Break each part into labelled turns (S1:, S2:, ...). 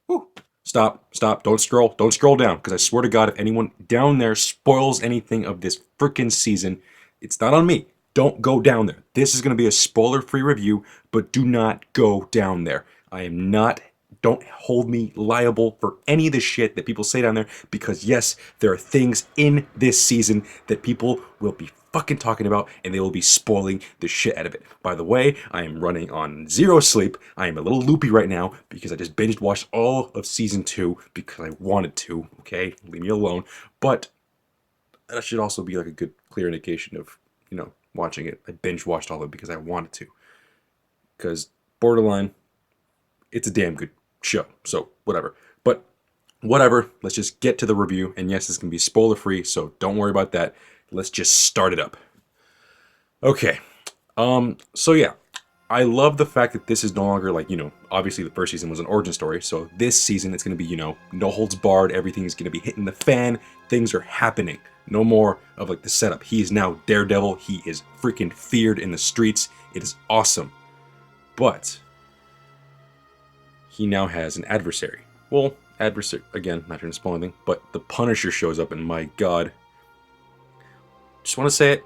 S1: Whew. Stop, don't scroll down, because I swear to God, if anyone down there spoils anything of this freaking season, it's not on me. Don't go down there. This is going to be a spoiler-free review, but do not go down there. I am not, don't hold me liable for any of the shit that people say down there, because yes, there are things in this season that people will be fucking talking about, and they will be spoiling the shit out of it. By the way, I am running on zero sleep. I am a little loopy right now because I just binge watched all of season 2 because I wanted to. Okay, leave me alone. But that should also be like a good, clear indication of, watching it. I binge watched all of it because I wanted to. Because Borderline, it's a damn good show. So whatever. But whatever. Let's just get to the review. And yes, it's gonna be spoiler free, so don't worry about that. Let's just start it up. Okay. So yeah, I love the fact that this is no longer like, obviously the first season was an origin story. So this season it's going to be, no holds barred. Everything is going to be hitting the fan. Things are happening. No more of like the setup. He is now Daredevil. He is freaking feared in the streets. It is awesome. But he now has an adversary. Well, adversary, again, not trying to spoil anything, but the Punisher shows up and my God. Just want to say it.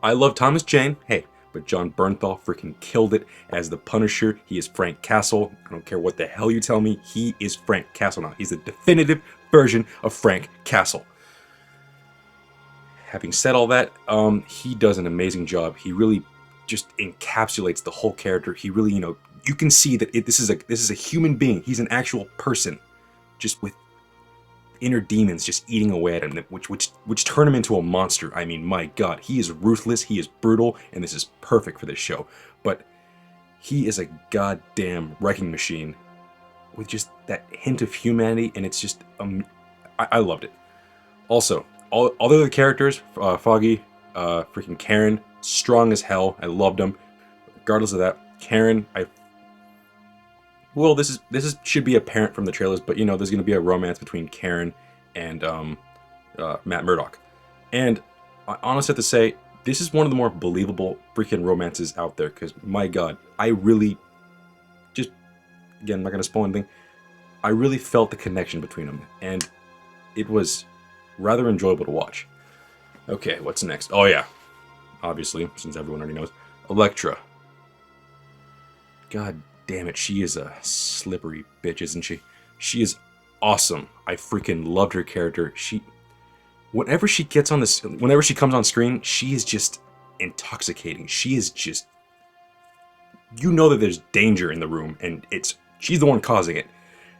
S1: I love Thomas Jane. Hey, but John Bernthal freaking killed it as the Punisher. He is Frank Castle. I don't care what the hell you tell me. He is Frank Castle now. He's the definitive version of Frank Castle. Having said all that, he does an amazing job. He really just encapsulates the whole character. He really, you can see that this is a human being. He's an actual person, just with inner demons just eating away at him, which turn him into a monster. I mean, my God, he is ruthless, he is brutal, and this is perfect for this show. But he is a goddamn wrecking machine with just that hint of humanity, and it's just, I loved it. Also, all other characters, Foggy, freaking Karen, strong as hell. I loved them. Regardless of that, Karen, well, this should be apparent from the trailers, but there's going to be a romance between Karen and Matt Murdock, and I honestly have to say this is one of the more believable freaking romances out there. Because my God, I really, just again, I'm not going to spoil anything. I really felt the connection between them, and it was rather enjoyable to watch. Okay, what's next? Oh yeah, obviously, since everyone already knows, Elektra. God damn it, she is a slippery bitch, isn't she? She is awesome. I freaking loved her character. Whenever she comes on screen, she is just intoxicating. She is just, that there's danger in the room, and she's the one causing it.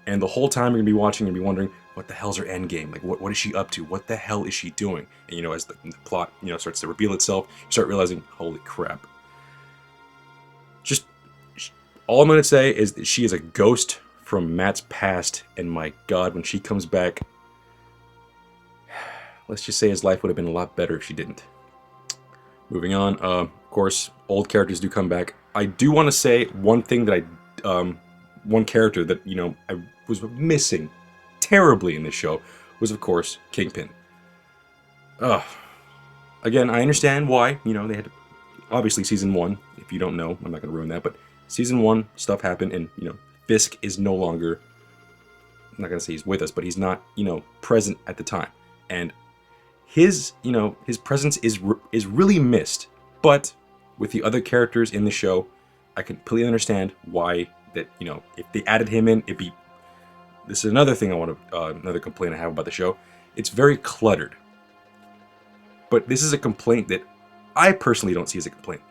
S1: And the whole time you're gonna be watching and be wondering, what the hell's her end game? Like, what is she up to? What the hell is she doing? And as the plot, starts to reveal itself, you start realizing, holy crap. Just all I'm going to say is that she is a ghost from Matt's past, and my God, when she comes back, let's just say his life would have been a lot better if she didn't. Moving on, of course, old characters do come back. I do want to say one thing that one character that, I was missing terribly in this show was, of course, Kingpin. Again, I understand why, they had, obviously, season 1, if you don't know, I'm not going to ruin that, but Season 1, stuff happened, and, Fisk is no longer, I'm not going to say he's with us, but he's not, present at the time. And his presence is really missed. But with the other characters in the show, I completely understand why that, if they added him in, this is another thing another complaint I have about the show. It's very cluttered. But this is a complaint that I personally don't see as a complaint.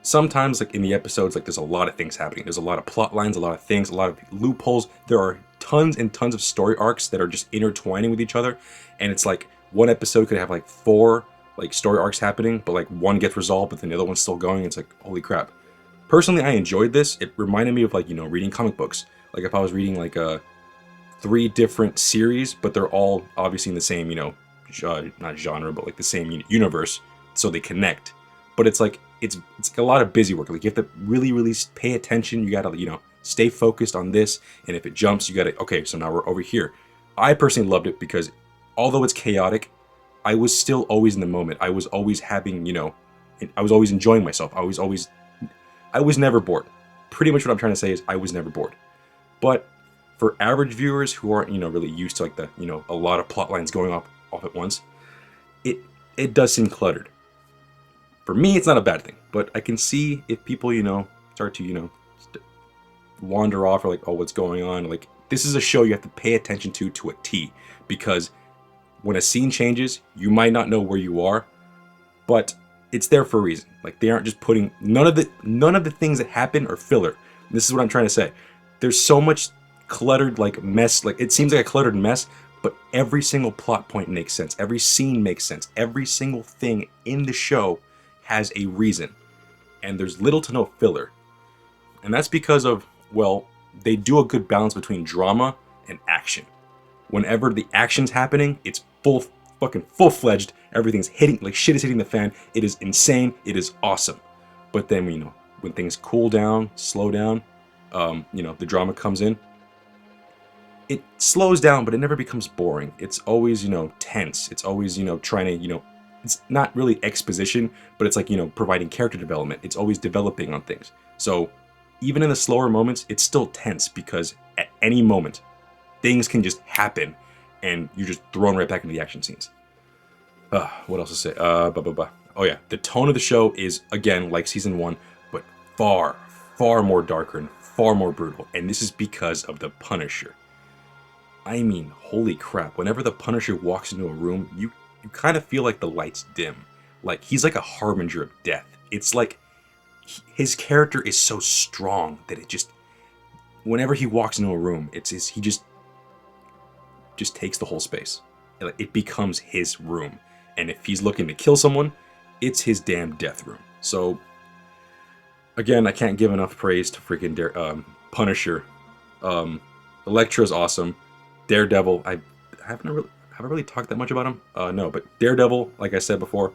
S1: Sometimes, like in the episodes, like there's a lot of things happening. There's a lot of plot lines, a lot of things, a lot of loopholes. There are tons and tons of story arcs that are just intertwining with each other. And it's like one episode could have like 4 like story arcs happening, but like one gets resolved, but then the other one's still going. It's like, holy crap. Personally, I enjoyed this. It reminded me of like, reading comic books. Like if I was reading like 3 different series, but they're all obviously in the same, not genre, but like the same universe. So they connect. But it's like, it's like a lot of busy work. Like you have to really, really pay attention. You gotta, stay focused on this. And if it jumps, you gotta, okay, so now we're over here. I personally loved it because although it's chaotic, I was still always in the moment. I was always having, I was always enjoying myself. I was never bored. pretty much what I'm trying to say is I was never bored. But for average viewers who aren't, really used to like the, a lot of plot lines going off at once, it does seem cluttered. For me, it's not a bad thing, but I can see if people, start to, wander off or like, oh, what's going on? Like, this is a show you have to pay attention to a T, because when a scene changes, you might not know where you are, but it's there for a reason. Like, they aren't just putting none of the things that happen are filler. This is what I'm trying to say. There's so much cluttered like mess. Like, it seems like a cluttered mess, but every single plot point makes sense. Every scene makes sense. Every single thing in the show has a reason, and there's little to no filler. And that's because of, well, they do a good balance between drama and action. Whenever the action's happening, it's full-fledged. Everything's hitting, like shit is hitting the fan. It is insane. It is awesome. But then, when things cool down, slow down, the drama comes in, it slows down, but it never becomes boring. It's always, tense. It's always, trying to, it's not really exposition, but it's like, providing character development. It's always developing on things. So even in the slower moments, it's still tense, because at any moment, things can just happen and you're just thrown right back into the action scenes. What else to say? Oh yeah, the tone of the show is, again, like season 1, but far, far more darker and far more brutal. And this is because of the Punisher. I mean, holy crap. Whenever the Punisher walks into a room, you kind of feel like the lights dim. Like, he's like a harbinger of death. It's like his character is so strong that it just, whenever he walks into a room, he just takes the whole space. It becomes his room. And if he's looking to kill someone, it's his damn death room. So, again, I can't give enough praise to freaking Punisher. Elektra's awesome. Daredevil, I haven't really talked that much about him. No, but Daredevil, like I said before,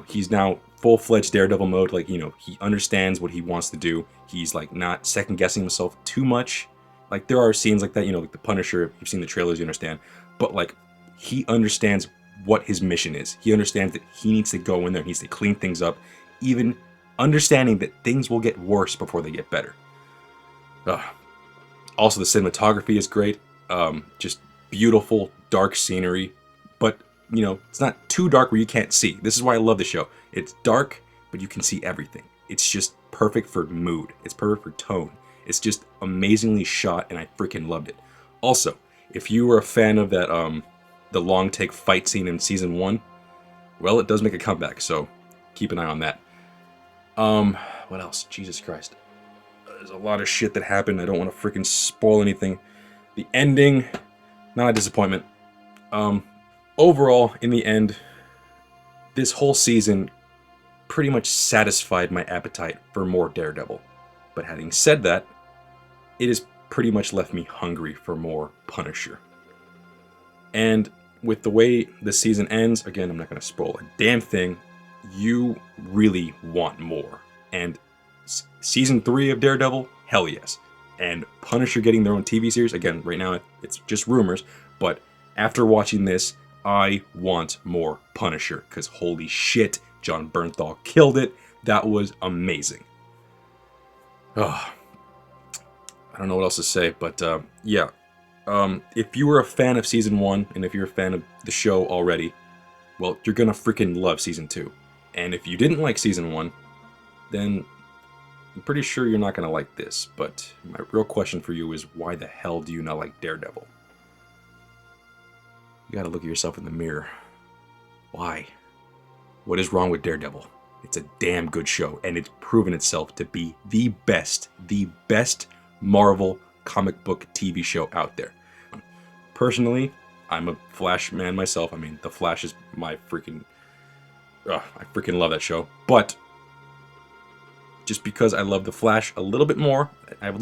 S1: he's now full-fledged Daredevil mode. Like, he understands what he wants to do. He's like not second-guessing himself too much. Like, there are scenes like that, like the Punisher, if you've seen the trailers, you understand. But like, he understands what his mission is. He understands that he needs to go in there, he needs to clean things up, even understanding that things will get worse before they get better. Also, the cinematography is great. Just beautiful, dark scenery. But, it's not too dark where you can't see. This is why I love the show. It's dark, but you can see everything. It's just perfect for mood. It's perfect for tone. It's just amazingly shot, and I freaking loved it. Also, if you were a fan of that, the long take fight scene in season 1, well, it does make a comeback, so keep an eye on that. What else? Jesus Christ. There's a lot of shit that happened. I don't want to freaking spoil anything. The ending, not a disappointment. Overall, in the end, this whole season pretty much satisfied my appetite for more Daredevil. But having said that, it has pretty much left me hungry for more Punisher. And with the way the season ends, again, I'm not going to spoil a damn thing, you really want more. And season 3 of Daredevil, hell yes. And Punisher getting their own TV series, again, right now it's just rumors, but after watching this, I want more Punisher, because holy shit, John Bernthal killed it. That was amazing. I don't know what else to say, but yeah. If you were a fan of season 1, and if you're a fan of the show already, well, you're gonna freaking love season 2. And if you didn't like season 1, then I'm pretty sure you're not gonna like this. But my real question for you is, why the hell do you not like Daredevil? You gotta look at yourself in the mirror. Why? What is wrong with Daredevil? It's a damn good show, and it's proven itself to be the best Marvel comic book TV show out there. Personally, I'm a Flash man myself. I mean, The Flash is my freaking... I freaking love that show. But just because I love The Flash a little bit more, I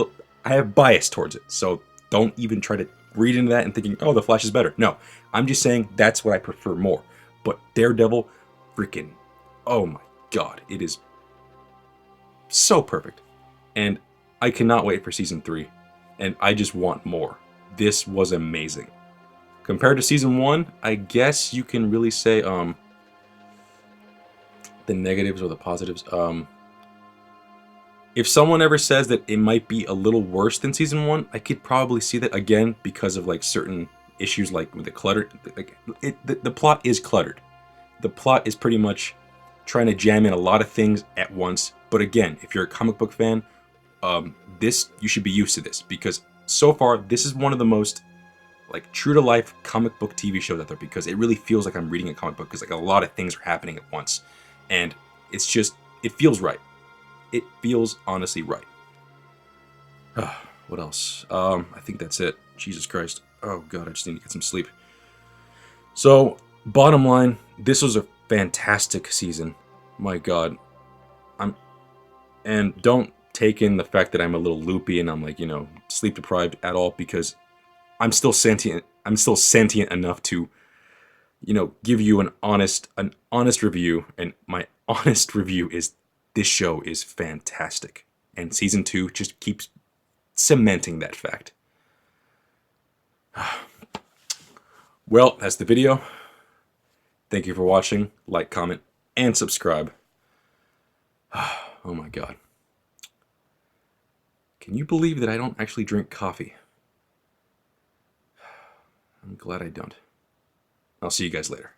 S1: have bias towards it. So don't even try to read into that and thinking, oh, The Flash is better. No, I'm just saying that's what I prefer more. But Daredevil, freaking... oh my god, it is so perfect. And I cannot wait for season 3. And I just want more. This was amazing. Compared to season 1, I guess you can really say the negatives or the positives. If someone ever says that it might be a little worse than season 1, I could probably see that again because of like certain issues like with the clutter. Like the plot is cluttered. The plot is pretty much trying to jam in a lot of things at once. But again, if you're a comic book fan, this you should be used to this because so far this is one of the most like true to life comic book TV shows out there because it really feels like I'm reading a comic book because like a lot of things are happening at once, and it's just it feels right. It feels honestly right. What else? I think that's it. Jesus Christ. Oh god, I just need to get some sleep. So, bottom line, this was a fantastic season. My god. And don't take in the fact that I'm a little loopy and I'm like, you know, sleep deprived at all because I'm still sentient. I'm still sentient enough to, you know, give you an honest review, and my honest review is this show is fantastic. And season 2 just keeps cementing that fact. Well, that's the video. Thank you for watching. Like, comment, and subscribe. Oh my god. Can you believe that I don't actually drink coffee? I'm glad I don't. I'll see you guys later.